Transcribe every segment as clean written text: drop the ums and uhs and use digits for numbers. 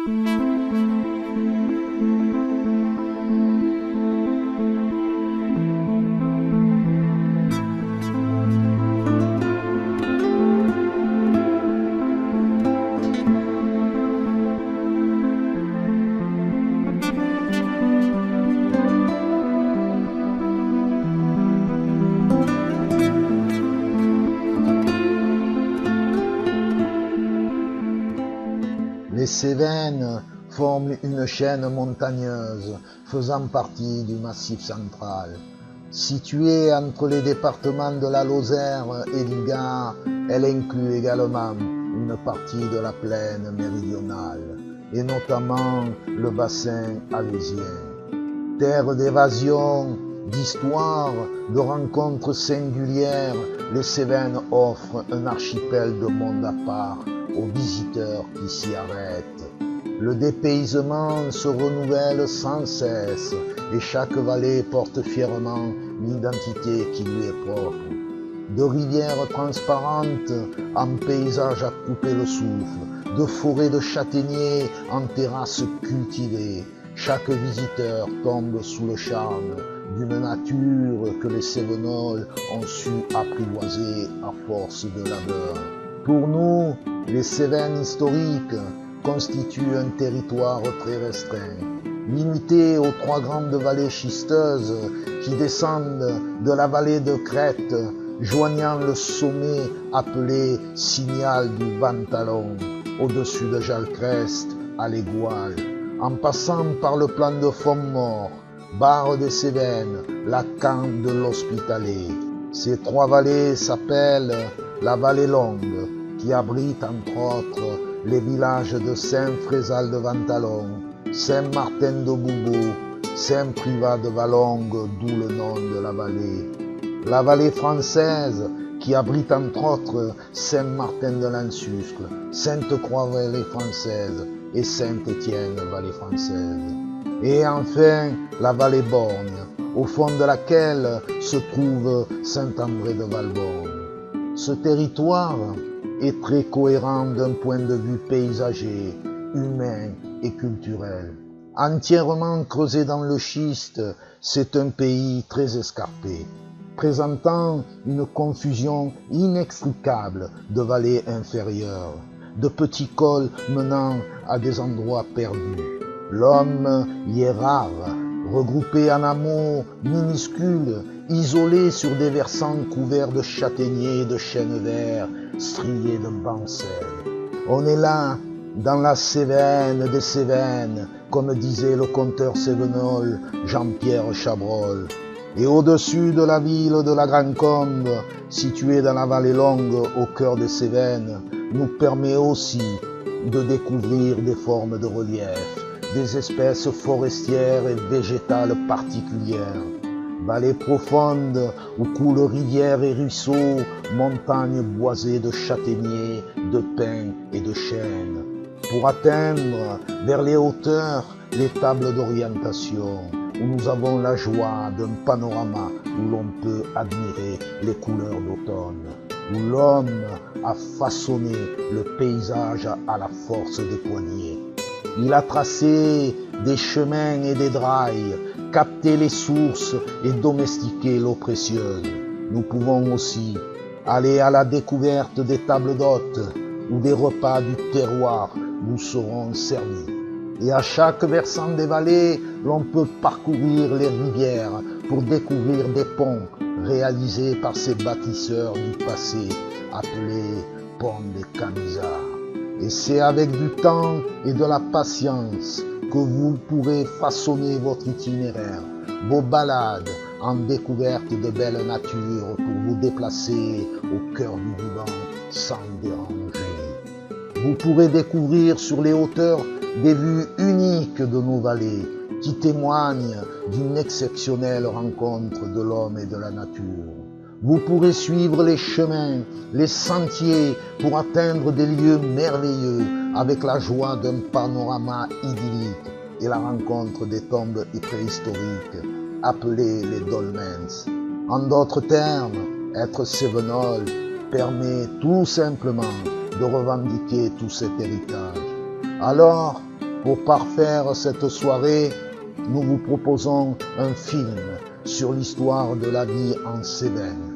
Les Cévennes forment une chaîne montagneuse faisant partie du Massif central. Située entre les départements de la Lozère et du Gard, elle inclut également une partie de la plaine méridionale, et notamment le bassin alésien. Terre d'évasion, d'histoire, de rencontres singulières, les Cévennes offrent un archipel de monde à part aux visiteurs qui s'y arrêtent. Le dépaysement se renouvelle sans cesse et chaque vallée porte fièrement l'identité qui lui est propre. De rivières transparentes en paysages à couper le souffle, de forêts de châtaigniers en terrasses cultivées, chaque visiteur tombe sous le charme d'une nature que les Cévenols ont su apprivoiser à force de labeur. Pour nous, les Cévennes historiques constituent un territoire très restreint, limité aux trois grandes vallées schisteuses qui descendent de la vallée de Crète, joignant le sommet appelé Signal du Vantalon, au-dessus de Jalcrest à l'Égoal, en passant par le plan de Fontmort, Barre des Cévennes, la Camp de l'Hospitalet. Ces trois vallées s'appellent la vallée longue, qui abrite entre autres les villages de Saint-Frézal de Vantalon, Saint-Martin de Boubou, Saint-Privat de Valongue, d'où le nom de la vallée. La vallée française, qui abrite entre autres Saint-Martin de Lansuscle, Sainte-Croix-Vallée française et Saint-Étienne-Vallée française. Et enfin, la vallée Borgne, au fond de laquelle se trouve Saint-André de Valbonne. Ce territoire est très cohérent d'un point de vue paysager, humain et culturel. Entièrement creusé dans le schiste, c'est un pays très escarpé, présentant une confusion inextricable de vallées inférieures, de petits cols menant à des endroits perdus. L'homme y est rare, regroupé en hameaux minuscules, isolés sur des versants couverts de châtaigniers et de chênes verts, striés de bancelles. On est là, dans la Cévenne des Cévennes, comme disait le conteur cévenol Jean-Pierre Chabrol. Et au-dessus de la ville de la Grande-Combe, située dans la vallée longue au cœur des Cévennes, nous permet aussi de découvrir des formes de relief, des espèces forestières et végétales particulières. Vallées profondes où coulent rivières et ruisseaux, montagnes boisées de châtaigniers, de pins et de chênes. Pour atteindre vers les hauteurs les tables d'orientation, où nous avons la joie d'un panorama où l'on peut admirer les couleurs d'automne, où l'homme a façonné le paysage à la force des poignets. Il a tracé des chemins et des drailles, capté les sources et domestiqué l'eau précieuse. Nous pouvons aussi aller à la découverte des tables d'hôtes où des repas du terroir nous seront servis. Et à chaque versant des vallées, l'on peut parcourir les rivières pour découvrir des ponts réalisés par ces bâtisseurs du passé appelés ponts des Camisards. Et c'est avec du temps et de la patience que vous pourrez façonner votre itinéraire, vos balades en découverte de belles natures pour vous déplacer au cœur du vivant sans déranger. Vous pourrez découvrir sur les hauteurs des vues uniques de nos vallées qui témoignent d'une exceptionnelle rencontre de l'homme et de la nature. Vous pourrez suivre les chemins, les sentiers pour atteindre des lieux merveilleux avec la joie d'un panorama idyllique et la rencontre des tombes préhistoriques appelées les dolmens. En d'autres termes, être cévenol permet tout simplement de revendiquer tout cet héritage. Alors, Pour parfaire cette soirée, nous vous proposons un film sur l'histoire de la vie en Cévennes.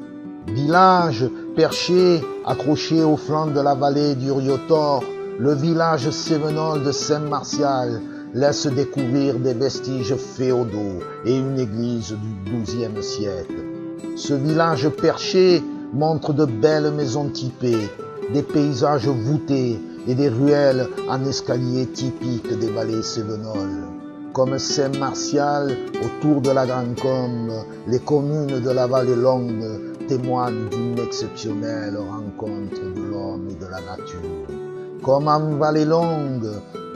Village perché, accroché au flanc de la vallée du Riotor, le village cévenol de Saint-Martial laisse découvrir des vestiges féodaux et une église du XIIe siècle. Ce village perché montre de belles maisons typées, des paysages voûtés et des ruelles en escalier typiques des vallées cévenoles. Comme Saint-Martial, autour de la Grande Combe, les communes de la vallée longue témoignent d'une exceptionnelle rencontre de l'homme et de la nature. Comme en vallée longue,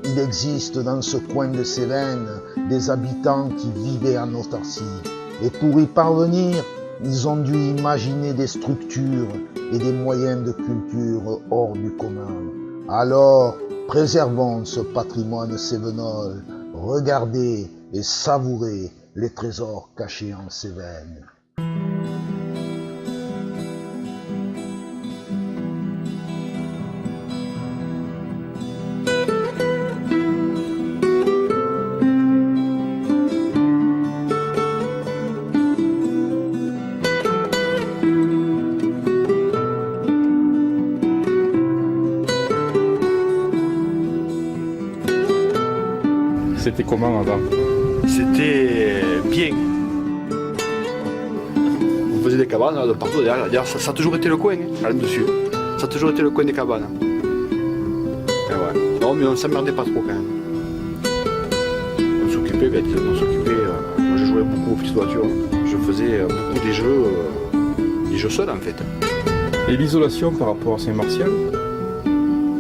il existe dans ce coin de Cévennes des habitants qui vivaient en autarcie. Et pour y parvenir, ils ont dû imaginer des structures et des moyens de culture hors du commun. Alors, préservons ce patrimoine cévenol, regardez et savourez les trésors cachés en Cévennes. C'était comment avant? C'était bien. On faisait des cabanes de partout. D'ailleurs, ça a toujours été le coin, là-dessus. Ça a toujours été le coin des cabanes. Et ouais. Non, mais on s'emmerdait pas trop quand même. On s'occupait, moi je jouais beaucoup aux petites voitures. Je faisais beaucoup des jeux seuls en fait. Et l'isolation par rapport à Saint-Martial?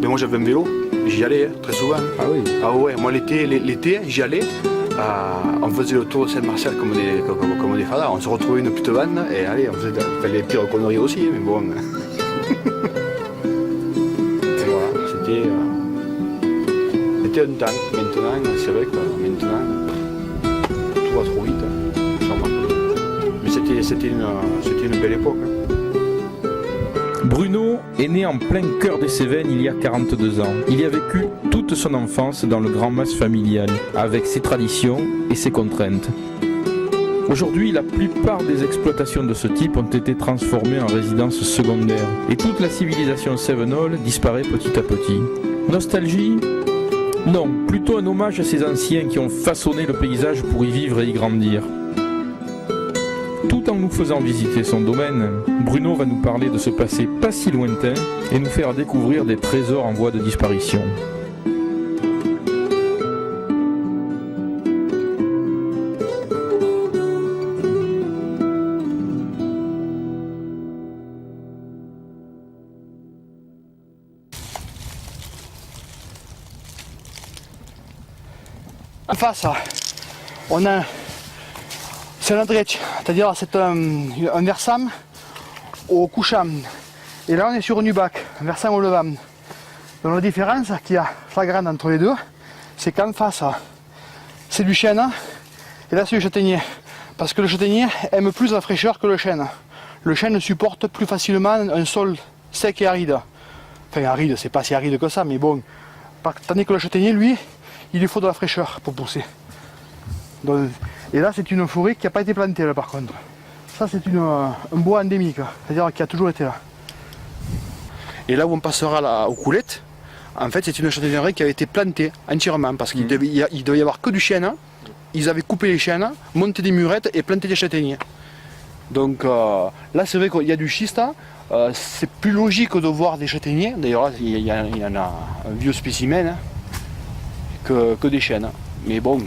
Mais moi j'avais un vélo. J'y allais très souvent. Ah oui. Ah ouais, moi l'été j'y allais. On faisait le tour de Saint-Martial comme des fadas. On se retrouvait une petite vanne et allez, on faisait les pires conneries aussi, mais bon. Et voilà, c'était un temps. Maintenant, c'est vrai que tout va trop vite. Mais c'était une belle époque. Bruno est né en plein cœur des Cévennes il y a 42 ans. Il y a vécu toute son enfance dans le grand mas familial, avec ses traditions et ses contraintes. Aujourd'hui, la plupart des exploitations de ce type ont été transformées en résidences secondaires, et toute la civilisation cévenole disparaît petit à petit. Nostalgie ? Non, plutôt un hommage à ces anciens qui ont façonné le paysage pour y vivre et y grandir. Tout en nous faisant visiter son domaine, Bruno va nous parler de ce passé pas si lointain et nous faire découvrir des trésors en voie de disparition. En face, on a Saint-André, c'est-à-dire c'est un versant au couchant. Et là on est sur un Ubac, un versant au levant. Donc la différence qu'il y a flagrante entre les deux, c'est qu'en face c'est du chêne et là c'est du châtaignier. Parce que le châtaignier aime plus la fraîcheur que le chêne. Le chêne supporte plus facilement un sol sec et aride. Enfin aride, c'est pas si aride que ça, mais bon. Tandis que le châtaignier, lui, il lui faut de la fraîcheur pour pousser. Donc, et là c'est une forêt qui n'a pas été plantée là par contre. Ça c'est un bois endémique, c'est-à-dire qui a toujours été là. Et là où on passera aux coulettes, en fait c'est une châtaigneraie qui a été plantée entièrement parce qu'il devait y avoir que du chêne. Ils avaient coupé les chênes, monté des murettes et planté des châtaigniers. Donc là c'est vrai qu'il y a du schiste, c'est plus logique de voir des châtaigniers, d'ailleurs là il y en a un vieux spécimen que des chênes. Mais bon.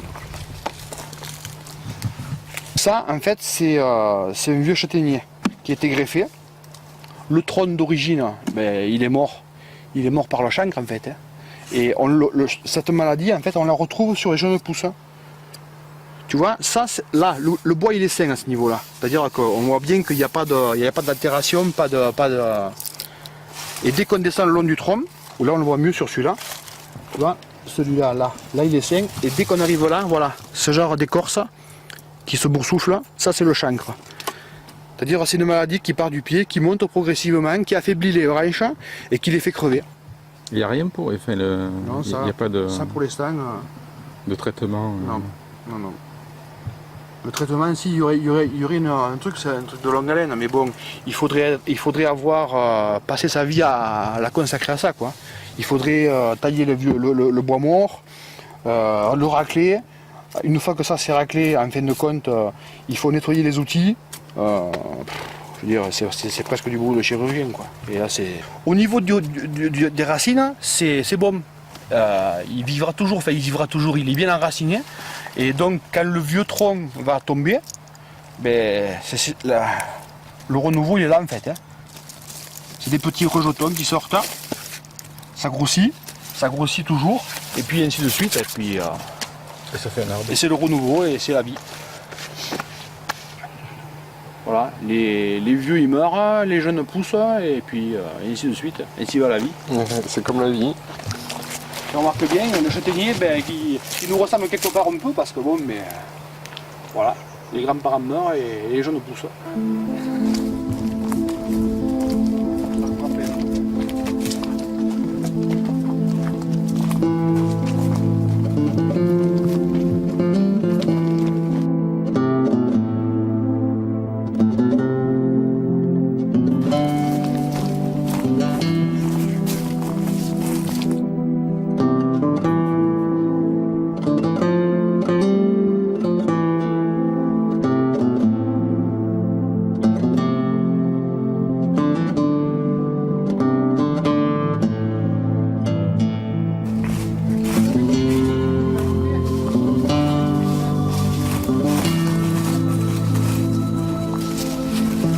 Ça, en fait, c'est un vieux châtaignier qui a été greffé. Le trône d'origine, ben, il est mort par le chancre, en fait. Et cette maladie, en fait, on la retrouve sur les jeunes pousses. Tu vois, ça, là, le bois, il est sain à ce niveau-là. C'est-à-dire qu'on voit bien qu'il n'y a pas d'altération, pas de... Et dès qu'on descend le long du tronc, où là, on le voit mieux sur celui-là, tu vois, celui-là, là, il est sain. Et dès qu'on arrive là, voilà, ce genre d'écorce qui se boursoufle, ça c'est le chancre. C'est-à-dire c'est une maladie qui part du pied, qui monte progressivement, qui affaiblit les branches et qui les fait crever. Il n'y a rien pour... Enfin, Non, il n'y a pas de, ça pour l'instant, de traitement. non. Le traitement, si, il y aurait un truc, c'est un truc de longue haleine, mais bon, il faudrait avoir passé sa vie à la consacrer à ça, quoi. Il faudrait tailler le bois mort, le racler. Une fois que ça c'est raclé, en fin de compte, il faut nettoyer les outils. Je veux dire, c'est presque du boulot de chirurgien, quoi. Et là, c'est... Au niveau des racines, c'est bon. Il vivra toujours, il est bien enraciné. Et donc, quand le vieux tronc va tomber, ben, le renouveau, il est là, en fait. Hein. C'est des petits rejetons qui sortent, ça grossit toujours, et puis ainsi de suite. Et puis, Et ça fait un arbre. et c'est le renouveau, et c'est la vie. Voilà, les vieux ils meurent, les jeunes poussent, et puis ainsi de suite, ainsi va la vie. C'est comme la vie. Et on remarque bien, le châtaignier qui nous ressemble quelque part un peu, parce que bon, mais voilà, les grands-parents meurent et les jeunes poussent.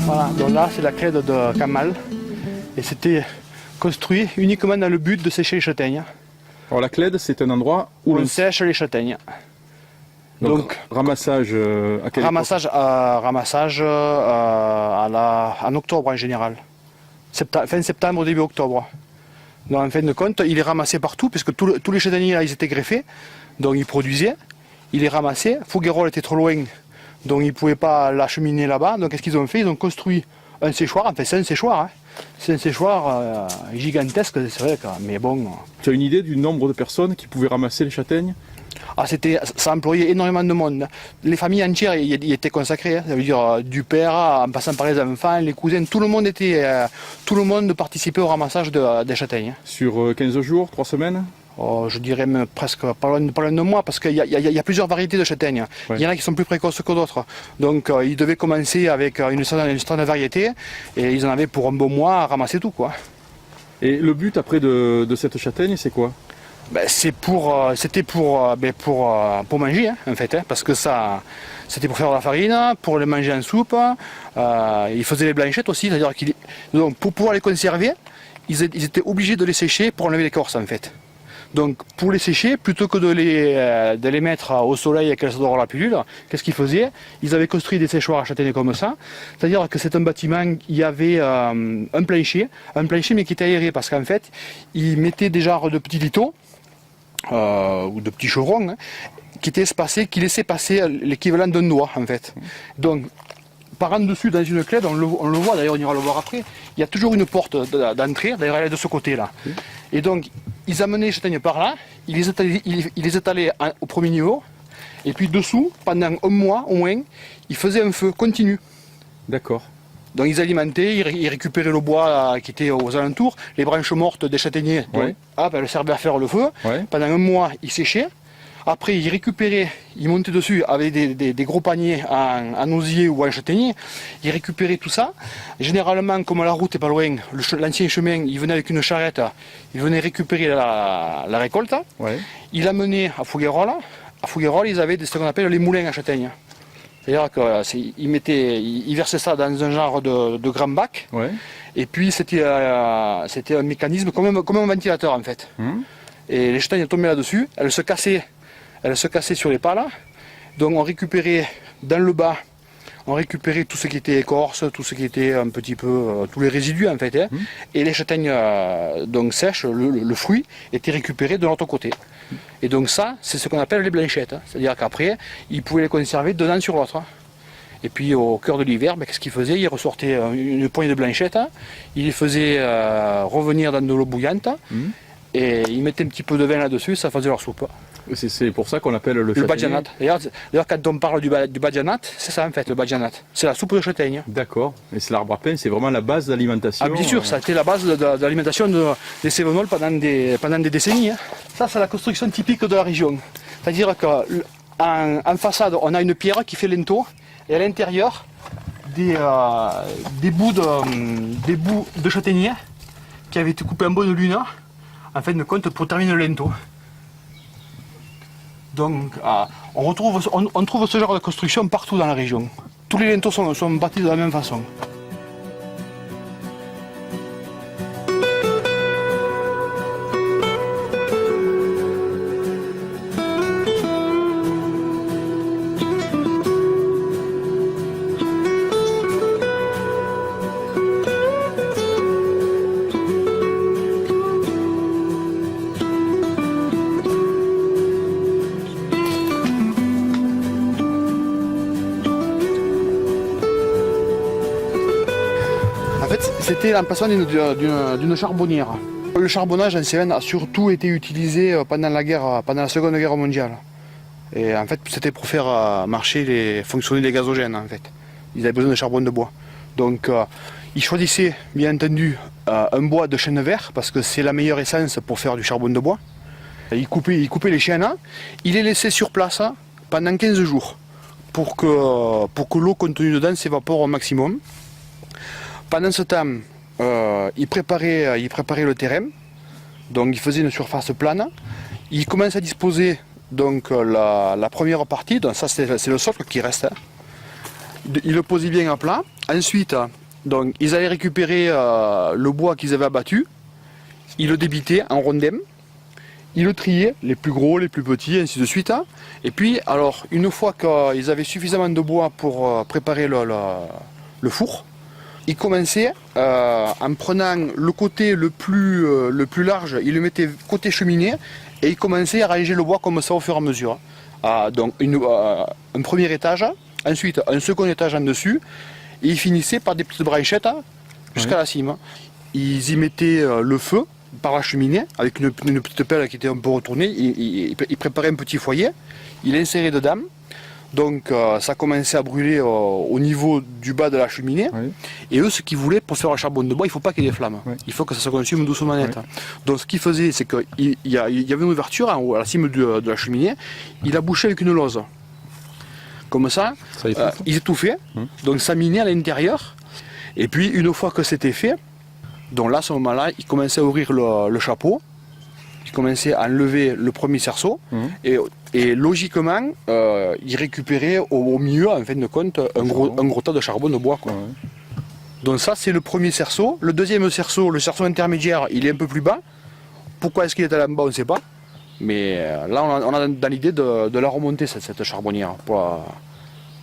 Voilà, donc là c'est la clé de Kamal et c'était construit uniquement dans le but de sécher les châtaignes. Alors la clède, c'est un endroit où On sèche les châtaignes. Donc ramassage à quelle Ramassage en octobre en général. Fin septembre, début octobre. Donc en fin de compte, il est ramassé partout puisque tous les châtaigniers là, ils étaient greffés, donc ils produisaient. Il est ramassé. Fouguerolles était trop loin, donc ils ne pouvaient pas l'acheminer là-bas. Donc qu'est-ce qu'ils ont fait? Ils ont construit un séchoir. Enfin c'est un séchoir. Hein. C'est un séchoir gigantesque, c'est vrai. Mais bon. Tu as une idée du nombre de personnes qui pouvaient ramasser les châtaignes? Ça employait énormément de monde. Les familles entières y étaient consacrées. Hein. Ça veut dire du père, en passant par les enfants, les cousins, tout le monde participait au ramassage des châtaignes. Sur 15 jours, 3 semaines? Je dirais même presque pas loin de mois, parce qu'il y a plusieurs variétés de châtaignes. Ouais. Il y en a qui sont plus précoces que d'autres. Donc ils devaient commencer avec une certaine variété, et ils en avaient pour un bon mois à ramasser tout, quoi. Et le but après de cette châtaigne, c'est quoi? C'était pour manger, hein, en fait, hein, parce que ça, c'était pour faire de la farine, pour les manger en soupe. Ils faisaient les blanchettes aussi, c'est-à-dire donc pour pouvoir les conserver, ils étaient obligés de les sécher pour enlever l'écorce, en fait. Donc pour les sécher, plutôt que de les mettre au soleil et qu'elles se dorent la pilule, qu'est-ce qu'ils faisaient? Ils avaient construit des séchoirs à châtaignes comme ça, c'est-à-dire que c'est un bâtiment, il y avait un plancher mais qui était aéré, parce qu'en fait, ils mettaient des genres de petits liteaux, ou de petits chevrons, hein, qui étaient espacés, qui laissaient passer l'équivalent d'un doigt, en fait. Donc par en dessus dans une clé, on le voit, d'ailleurs on ira le voir après, il y a toujours une porte d'entrée, d'ailleurs elle est de ce côté-là. Et donc ils amenaient les châtaignes par là, ils les étalaient au premier niveau, et puis dessous, pendant un mois au moins, ils faisaient un feu continu. D'accord. Donc ils alimentaient, ils récupéraient le bois qui était aux alentours, les branches mortes des châtaigniers, Ouais. Elles servaient à faire le feu. Ouais. Pendant un mois, ils séchaient. Après, ils récupéraient, ils montaient dessus avec des gros paniers en osier ou en châtaignier. Ils récupéraient tout ça. Généralement, comme la route n'est pas loin, l'ancien chemin, ils venaient avec une charrette, ils venaient récupérer la récolte. Ouais. Ils l'amenaient à Fouguerolles. À Fouguerolles, ils avaient ce qu'on appelle les moulins à châtaignes. C'est-à-dire qu'ils versaient ça dans un genre de grand bac. Ouais. Et puis c'était un mécanisme comme un ventilateur, en fait. Et les châtaignes tombaient là-dessus, elles se cassaient sur les pales. Donc on récupérait dans le bas, on récupérait tout ce qui était écorce, tout ce qui était un petit peu, tous les résidus, en fait. Hein. Et les châtaignes donc sèches, le fruit, était récupéré de l'autre côté. Et donc ça, c'est ce qu'on appelle les blanchettes. Hein. C'est-à-dire qu'après, ils pouvaient les conserver de l'un sur l'autre. Hein. Et puis au cœur de l'hiver, qu'est-ce qu'ils faisaient? Ils ressortaient une poignée de blanchettes, hein. Ils les faisaient revenir dans de l'eau bouillante. et ils mettaient un petit peu de vin là-dessus, ça faisait leur soupe. C'est pour ça qu'on appelle le Le châtaignier. badjanat. D'ailleurs, quand on parle du badjanat, c'est ça en fait, le badjanat. C'est la soupe de châtaigne. D'accord. Et c'est l'arbre à pain, c'est vraiment la base d'alimentation. Ah bien sûr, ça a été la base de l'alimentation des Cévenols pendant des décennies. Hein. Ça, c'est la construction typique de la région. C'est-à-dire qu'en façade, on a une pierre qui fait linteau, et à l'intérieur, des bouts de châtaignier qui avaient été coupés en bonne lune, en fin de compte, pour terminer le linteau. Donc, on trouve ce genre de construction partout dans la région. Tous les linteaux sont bâtis de la même façon. C'était l'emplacement d'une charbonnière. Le charbonnage en Cévennes a surtout été utilisé pendant la Seconde Guerre mondiale. Et en fait, c'était pour faire fonctionner les gazogènes en fait. Ils avaient besoin de charbon de bois. Donc ils choisissaient bien entendu un bois de chêne vert parce que c'est la meilleure essence pour faire du charbon de bois. Ils coupaient les chênes, ils les laissaient sur place pendant 15 jours pour que l'eau contenue dedans s'évapore au maximum. Pendant ce temps, il préparait le terrain, donc il faisait une surface plane. Il commence à disposer donc la première partie, donc ça c'est le socle qui reste. Il le posait bien à plat. Ensuite, donc, ils allaient récupérer le bois qu'ils avaient abattu, ils le débitaient en rondins, ils le triaient, les plus gros, les plus petits, ainsi de suite. Et puis, alors, une fois qu'ils avaient suffisamment de bois pour préparer le four, il commençait, en prenant le côté le plus large, il le mettait côté cheminée et il commençait à ranger le bois comme ça au fur et à mesure. Donc un premier étage, ensuite un second étage en dessus, et il finissait par des petites branchettes jusqu'à la cime. Ils y mettaient le feu par la cheminée avec une petite pelle qui était un peu retournée, il préparait un petit foyer, il insérait dedans. Donc ça commençait à brûler au niveau du bas de la cheminée. Oui. Et eux, ce qu'ils voulaient pour faire le charbon de bois, il ne faut pas qu'il y ait des flammes. Oui. Il faut que ça se consume doucement net. Oui. Donc ce qu'ils faisaient, c'est qu'il y avait une ouverture en haut, à la cime de la cheminée. Il a bouché avec une lose. Comme ça ils étouffaient. Donc ça minait à l'intérieur. Et puis une fois que c'était fait, donc là, à ce moment-là, il commençait à ouvrir le chapeau. Il commençait à enlever le premier cerceau. Et logiquement, il récupérait au milieu, en fin de compte, un gros tas de charbon de bois. Quoi. Donc ça, c'est le premier cerceau. Le deuxième cerceau, le cerceau intermédiaire, il est un peu plus bas. Pourquoi est-ce qu'il est allé en bas, on ne sait pas. Mais là, on a dans l'idée de la remonter, cette charbonnière,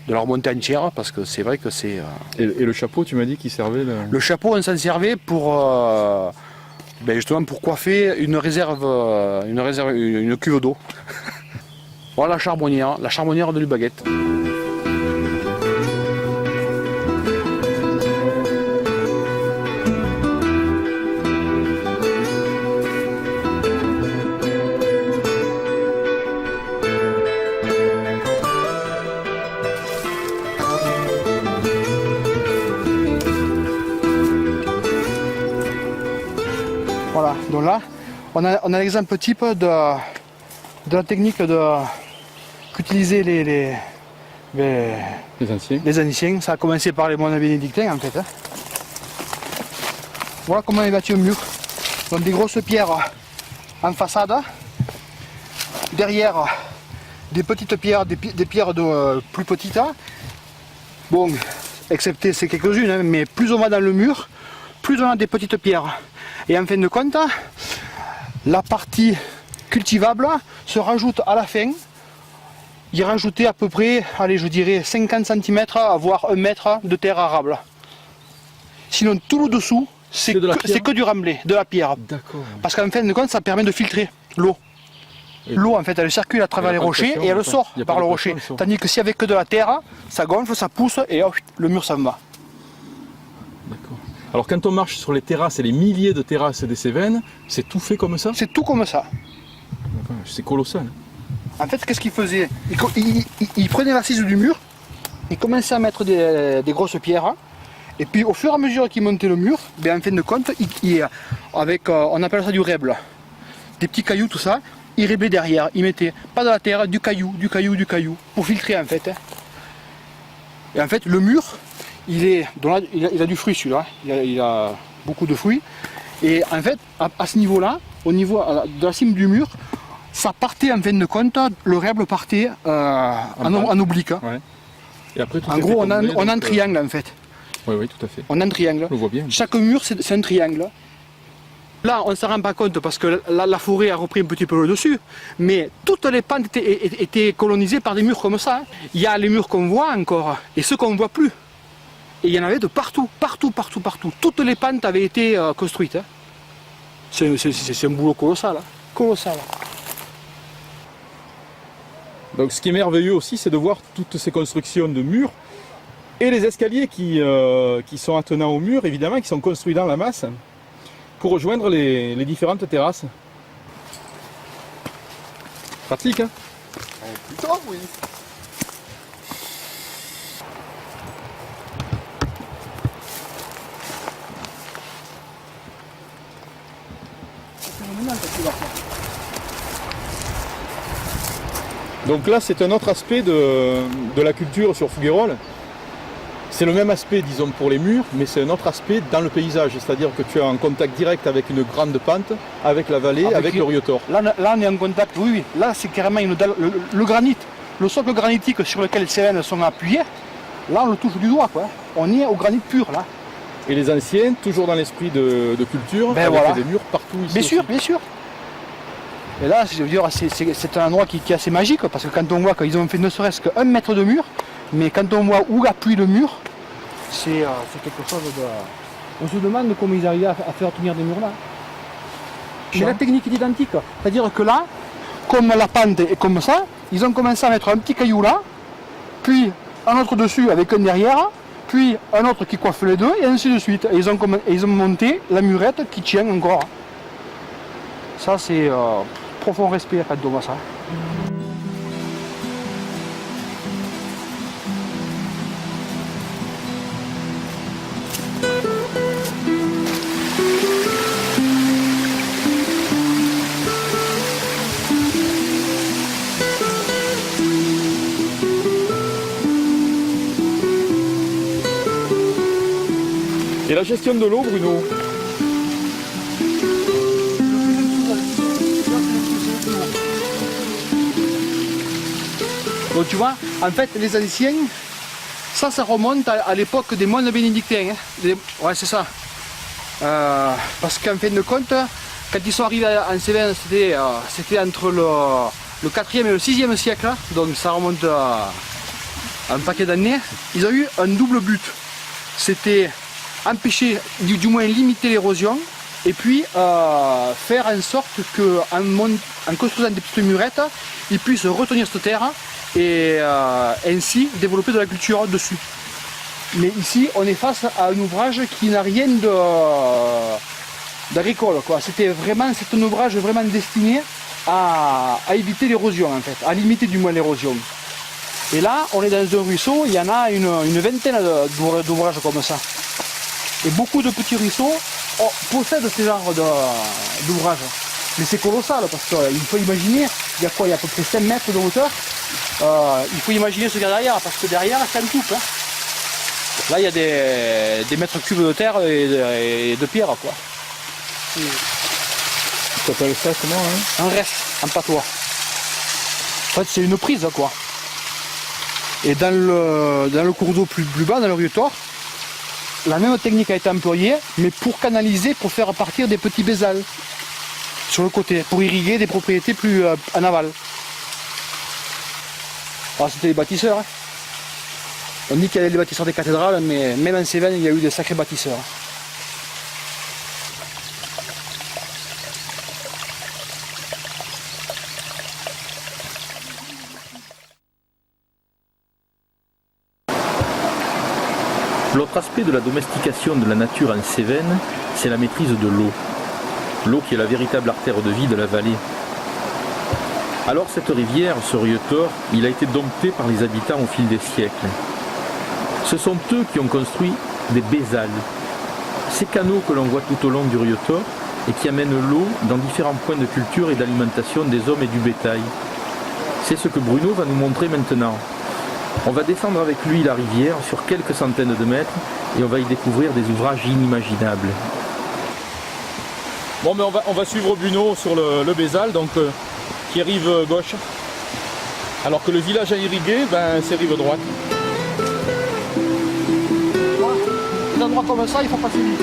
de la remonter entière, parce que c'est vrai que c'est... Et le chapeau, tu m'as dit qu'il servait Le chapeau, on s'en servait pour... justement pour coiffer une cuve d'eau. Voilà la charbonnière de l'Ubaguette. Voilà, donc là, on a l'exemple type de la technique qu'utilisaient les anciens. Ça a commencé par les moines bénédictins en fait. Voilà comment on est bâti au mur. Donc des grosses pierres en façade. Derrière, des petites pierres, des pierres plus petites. Bon, excepté ces quelques-unes, mais plus on va dans le mur, plus on a des petites pierres. Et en fin de compte, la partie cultivable se rajoute à la fin. Il rajoutait à peu près, allez, je dirais 50 cm, voire 1 mètre de terre arable. Sinon, tout le dessous, c'est que du remblai, de la pierre. Parce qu'en fin de compte, ça permet de filtrer l'eau. L'eau, en fait, elle circule à travers les rochers et elle sort par le rocher. Tandis que s'il n'y avait que de la terre, ça gonfle, ça pousse et hop, le mur s'en va. Alors quand on marche sur les terrasses et les milliers de terrasses des Cévennes, c'est tout fait comme ça? C'est tout comme ça. Enfin, c'est colossal. En fait, qu'est-ce qu'il faisait? Il prenait l'assise du mur, il commençait à mettre des grosses pierres, et puis au fur et à mesure qu'il montait le mur, ben, en fin de compte, on appelle ça du rèble, des petits cailloux, tout ça, il réblait derrière, il mettait pas de la terre, du caillou, pour filtrer en fait. Et en fait, le mur, il a du fruit celui-là, il a beaucoup de fruits, et en fait, à ce niveau-là, au niveau de la cime du mur, ça partait en fin de compte, le rèble partait en oblique. Ouais. Et après, tout En est gros, fait tombé, on a un donc, triangle en fait. Oui, oui, tout à fait. On a un triangle. Je le vois bien. Chaque mur, c'est un triangle. Là, on ne s'en rend pas compte parce que la forêt a repris un petit peu le dessus, mais toutes les pentes étaient colonisées par des murs comme ça. Il y a les murs qu'on voit encore et ceux qu'on ne voit plus. Et il y en avait de partout, partout. Toutes les pentes avaient été construites. C'est un boulot colossal. Colossal. Donc ce qui est merveilleux aussi, c'est de voir toutes ces constructions de murs et les escaliers qui sont attenants aux murs, évidemment, qui sont construits dans la masse pour rejoindre les différentes terrasses. Pratique, hein? Plutôt, oui. Donc là, c'est un autre aspect de la culture sur Fouguérolles. C'est le même aspect, disons, pour les murs, mais c'est un autre aspect dans le paysage. C'est-à-dire que tu es en contact direct avec une grande pente, avec la vallée, avec le Riotor. Là, on est en contact, oui. Là, c'est carrément le granit. Le socle granitique sur lequel les Cévennes sont appuyées, là, on le touche du doigt, quoi. On est au granit pur, là. Et les anciens, toujours dans l'esprit de culture, Ben avec voilà. des murs partout ici. Bien sûr, aussi. bien sûr. Et là, je veux dire, c'est un endroit qui est assez magique, parce que quand on voit qu'ils ont fait ne serait-ce qu'un mètre de mur, mais quand on voit où appuie le mur, c'est quelque chose de... On se demande comment ils arrivent à faire tenir des murs là. Mais la technique est identique. C'est-à-dire que là, comme la pente est comme ça, ils ont commencé à mettre un petit caillou là, puis un autre dessus avec un derrière, puis un autre qui coiffe les deux, et ainsi de suite. Et ils ont monté la murette qui tient encore. Ça, c'est profond respect quand on voit ça. Et la gestion de l'eau, Bruno? Donc tu vois, en fait, les anciens, ça remonte à l'époque des moines bénédictins. Hein. Ouais, c'est ça. Parce qu'en fin de compte, quand ils sont arrivés en Cévennes, c'était entre le 4e et le 6e siècle, donc ça remonte à un paquet d'années. Ils ont eu un double but. C'était empêcher, du moins limiter l'érosion, et puis faire en sorte qu'en construisant des petites murettes, ils puissent retenir cette terre et ainsi développer de la culture dessus. Mais ici, on est face à un ouvrage qui n'a rien d'agricole, quoi. C'est un ouvrage vraiment destiné à éviter l'érosion, en fait, à limiter du moins l'érosion. Et là, on est dans un ruisseau, il y en a une vingtaine d'ouvrages comme ça. Et beaucoup de petits ruisseaux possèdent ce genre d'ouvrages. Mais c'est colossal, parce qu'il faut imaginer, il y a à peu près 5 mètres de hauteur. Il faut imaginer ce qu'il y a derrière, parce que derrière, c'est un coupe. Hein. Là, il y a des mètres cubes de terre et de pierre, quoi. Tu appelles ça comment, hein? Un reste, en patois. En fait, c'est une prise, quoi. Et dans le cours d'eau plus bas, dans le Riotor, la même technique a été employée, mais pour canaliser, pour faire partir des petits baisals sur le côté, pour irriguer des propriétés plus en aval. Alors c'était les bâtisseurs. Hein. On dit qu'il y a les bâtisseurs des cathédrales, mais même en Cévennes, il y a eu des sacrés bâtisseurs. L'autre aspect de la domestication de la nature en Cévennes, c'est la maîtrise de l'eau. L'eau qui est la véritable artère de vie de la vallée. Alors cette rivière, ce Rietor, il a été dompté par les habitants au fil des siècles. Ce sont eux qui ont construit des bézales. Ces canaux que l'on voit tout au long du Rietor et qui amènent l'eau dans différents points de culture et d'alimentation des hommes et du bétail. C'est ce que Bruno va nous montrer maintenant. On va descendre avec lui la rivière sur quelques centaines de mètres et on va y découvrir des ouvrages inimaginables. Bon, mais on va suivre Bruno sur le Bézal, donc qui est rive gauche. Alors que le village à irriguer, c'est rive droite. Des endroits comme ça, il faut passer vite.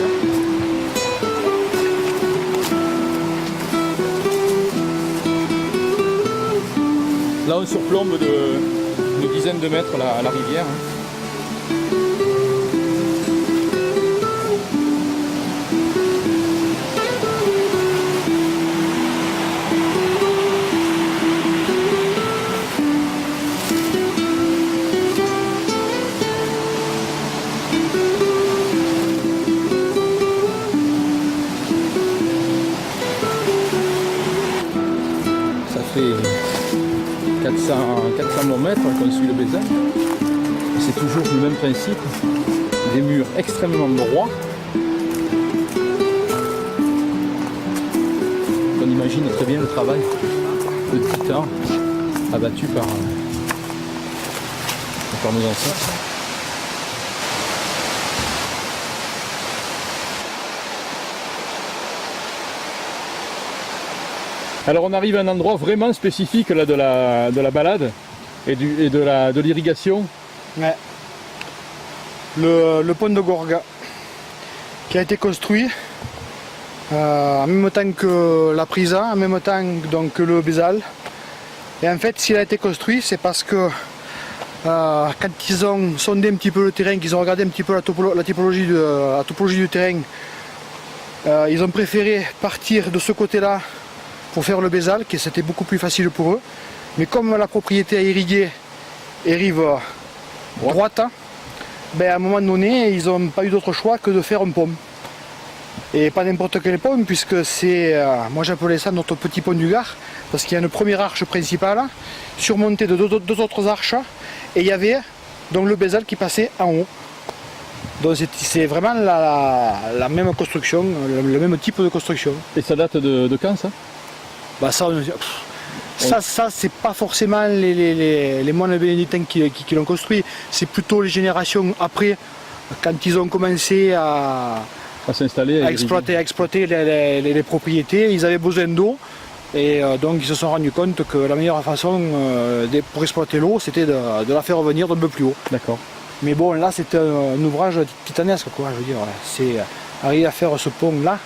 Là, on surplombe d'une dizaine de mètres la rivière. Ça fait 400 mètres qu'on suit le Bézal. C'est toujours le même principe, des murs extrêmement droits. On imagine très bien le travail de titan abattu par nos ancêtres. Alors on arrive à un endroit vraiment spécifique là, de la balade et de l'irrigation. Ouais. Le pont de Gorga qui a été construit en même temps que la Prisa, en même temps donc, que le Bézal. Et en fait, s'il a été construit, c'est parce que quand ils ont sondé un petit peu le terrain, qu'ils ont regardé un petit peu la topologie du terrain, ils ont préféré partir de ce côté-là pour faire le Bézal, qui c'était beaucoup plus facile pour eux. Mais comme la propriété à irriguer est rive droite, à un moment donné, ils n'ont pas eu d'autre choix que de faire un pont. Et pas n'importe quel pont, puisque c'est, moi j'appelais ça notre petit pont du Gard, parce qu'il y a une première arche principale, surmontée de deux autres arches, et il y avait donc le Bézal qui passait en haut. Donc c'est vraiment la même construction, le même type de construction. Et ça date de quand ça? Ça c'est pas forcément les moines bénédictins qui l'ont construit, c'est plutôt les générations après, quand ils ont commencé à s'installer, à exploiter les propriétés, ils avaient besoin d'eau et donc ils se sont rendus compte que la meilleure façon pour exploiter l'eau, c'était de la faire revenir d'un peu plus haut. D'accord. Mais bon, là c'est un ouvrage titanesque, quoi, je veux dire, c'est arriver à faire ce pont là.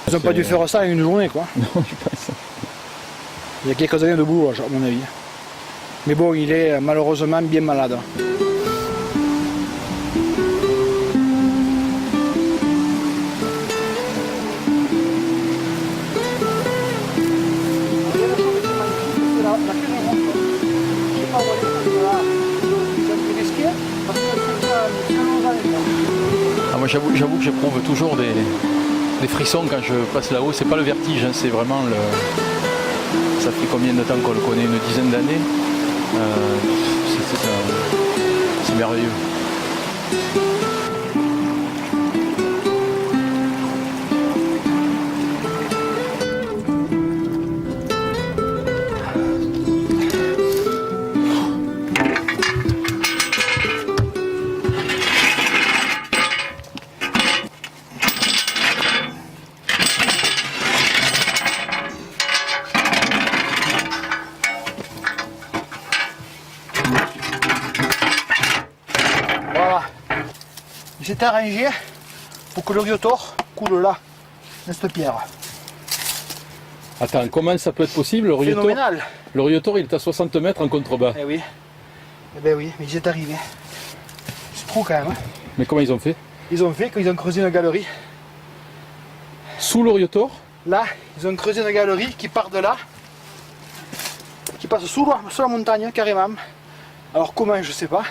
Ils n'ont pas dû faire ça en une journée, quoi. Non, je pense. Il y a quelques années de boulot, à mon avis. Mais bon, il est malheureusement bien malade. Moi j'avoue que j'éprouve toujours des frissons quand je passe là-haut. C'est pas le vertige, hein, c'est vraiment le... Ça fait combien de temps qu'on le connaît? Une dizaine d'années. C'est merveilleux. Voilà. Il s'est arrangé pour que le Rietor coule là, dans cette pierre. Attends, comment ça peut être possible? Phénoménal. Le Rietor il est à 60 mètres en contrebas. Eh oui. Eh ben oui, mais il est arrivé. C'est trop quand même. Hein. Mais comment ils ont fait? Ils ont fait qu'ils ont creusé une galerie. Sous le Rietor? Là, ils ont creusé une galerie qui part de là, qui passe sous la montagne carrément. Alors comment, je sais pas.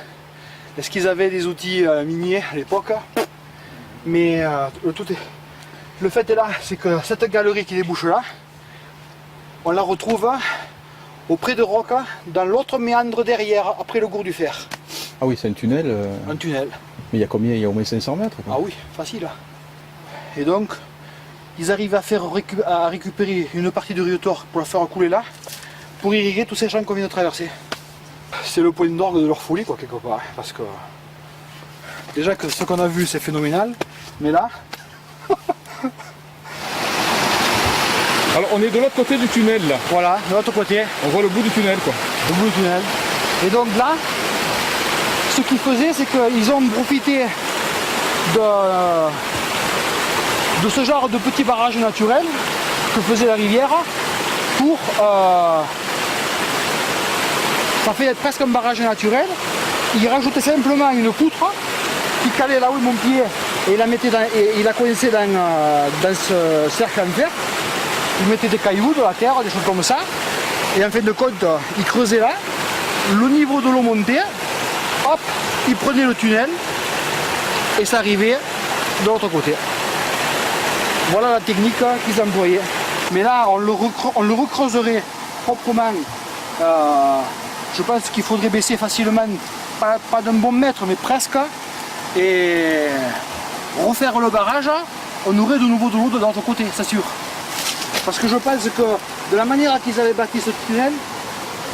Est-ce qu'ils avaient des outils miniers à l'époque? Mais le fait est là, c'est que cette galerie qui débouche là, on la retrouve auprès de Roca, dans l'autre méandre derrière, après le Gour du Fer. Ah oui, c'est un tunnel. Un tunnel. Mais il y a combien? Il y a au moins 500 mètres, quoi. Ah oui, facile. Et donc, ils arrivent à récupérer une partie du Rio Tor pour la faire couler là, pour irriguer tous ces champs qu'on vient de traverser. C'est le point d'orgue de leur folie, quoi, quelque part. Parce que déjà que ce qu'on a vu, c'est phénoménal, mais là... Alors on est de l'autre côté du tunnel là. Voilà, de l'autre côté. On voit le bout du tunnel, quoi. Le bout du tunnel. Et donc là, ce qu'ils faisaient, c'est qu'ils ont profité de ce genre de petits barrages naturels que faisait la rivière pour... ça fait presque un barrage naturel. Ils rajoutaient simplement une poutre qui calait là où est mon pied et il la mettait et il la coincait dans ce cercle en fer. Ils mettaient des cailloux, de la terre, des choses comme ça. Et en fin de compte, ils creusaient là. Le niveau de l'eau montait. Hop, ils prenaient le tunnel. Et ça arrivait de l'autre côté. Voilà la technique qu'ils employaient. Mais là, on le recreuserait proprement. Je pense qu'il faudrait baisser facilement, pas d'un bon mètre, mais presque. Et refaire le barrage, on aurait de nouveau de l'eau de l'autre côté, c'est sûr. Parce que je pense que de la manière qu'ils avaient bâti ce tunnel,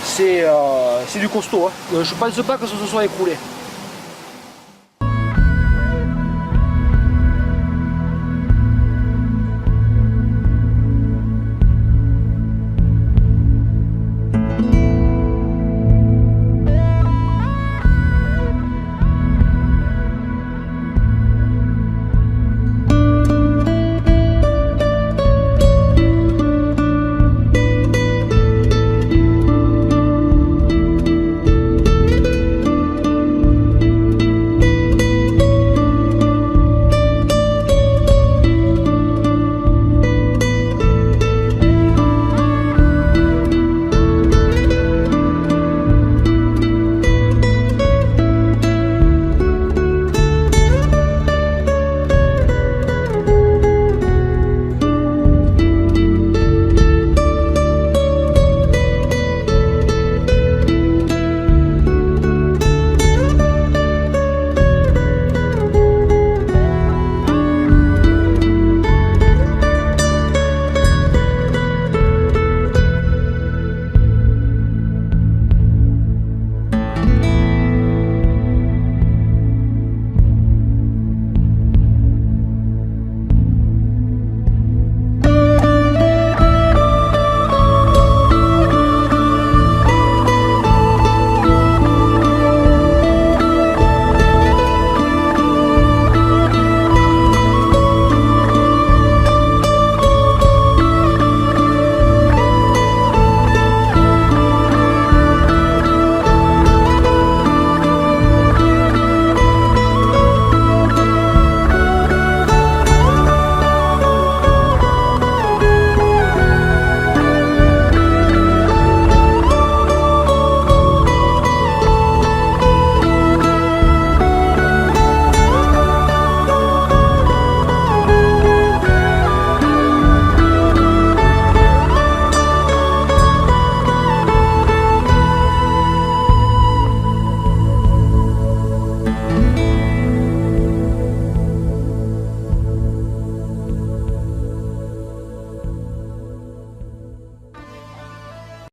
c'est du costaud. Hein. Je ne pense pas que ça se soit écroulé.